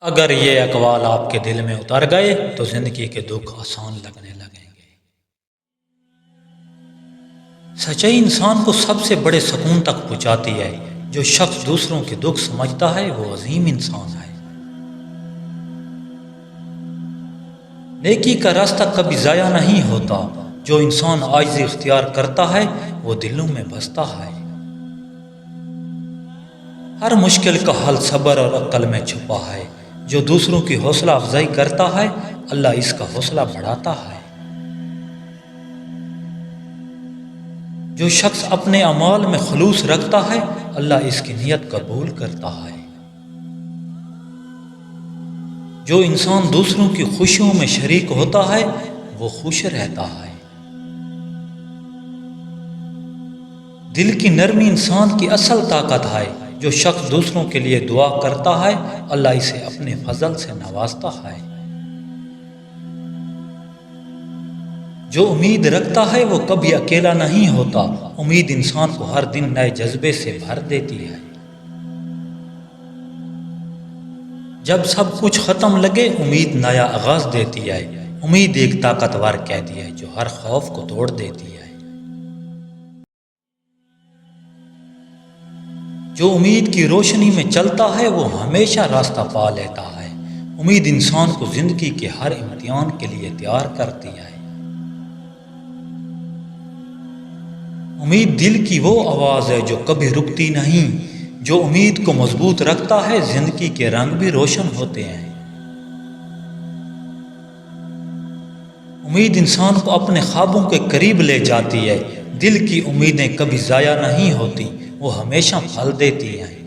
اگر یہ اقوال آپ کے دل میں اتر گئے تو زندگی کے دکھ آسان لگنے لگیں گے۔ سچائی انسان کو سب سے بڑے سکون تک پہنچاتی ہے۔ جو شخص دوسروں کے دکھ سمجھتا ہے وہ عظیم انسان ہے۔ نیکی کا راستہ کبھی ضائع نہیں ہوتا۔ جو انسان عاجزی اختیار کرتا ہے وہ دلوں میں بستا ہے۔ ہر مشکل کا حل صبر اور عقل میں چھپا ہے۔ جو دوسروں کی حوصلہ افزائی کرتا ہے اللہ اس کا حوصلہ بڑھاتا ہے۔ جو شخص اپنے اعمال میں خلوص رکھتا ہے اللہ اس کی نیت قبول کرتا ہے۔ جو انسان دوسروں کی خوشیوں میں شریک ہوتا ہے وہ خوش رہتا ہے۔ دل کی نرمی انسان کی اصل طاقت ہے۔ جو شخص دوسروں کے لیے دعا کرتا ہے اللہ اسے اپنے فضل سے نوازتا ہے۔ جو امید رکھتا ہے وہ کبھی اکیلا نہیں ہوتا۔ امید انسان کو ہر دن نئے جذبے سے بھر دیتی ہے۔ جب سب کچھ ختم لگے امید نیا آغاز دیتی ہے۔ امید ایک طاقتور قیدی ہے جو ہر خوف کو توڑ دیتی ہے۔ جو امید کی روشنی میں چلتا ہے وہ ہمیشہ راستہ پا لیتا ہے۔ امید انسان کو زندگی کے ہر امتحان کے لیے تیار کرتی ہے۔ امید دل کی وہ آواز ہے جو کبھی رکتی نہیں۔ جو امید کو مضبوط رکھتا ہے زندگی کے رنگ بھی روشن ہوتے ہیں۔ امید انسان کو اپنے خوابوں کے قریب لے جاتی ہے۔ دل کی امیدیں کبھی ضائع نہیں ہوتی، وہ ہمیشہ پھل دیتی ہیں۔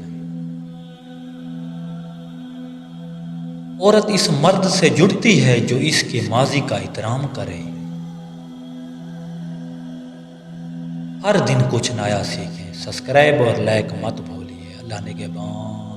عورت اس مرد سے جڑتی ہے جو اس کے ماضی کا احترام کرے۔ ہر دن کچھ نیا سیکھیں۔ سبسکرائب اور لائک مت بھولیے۔ اللہ نگہبان۔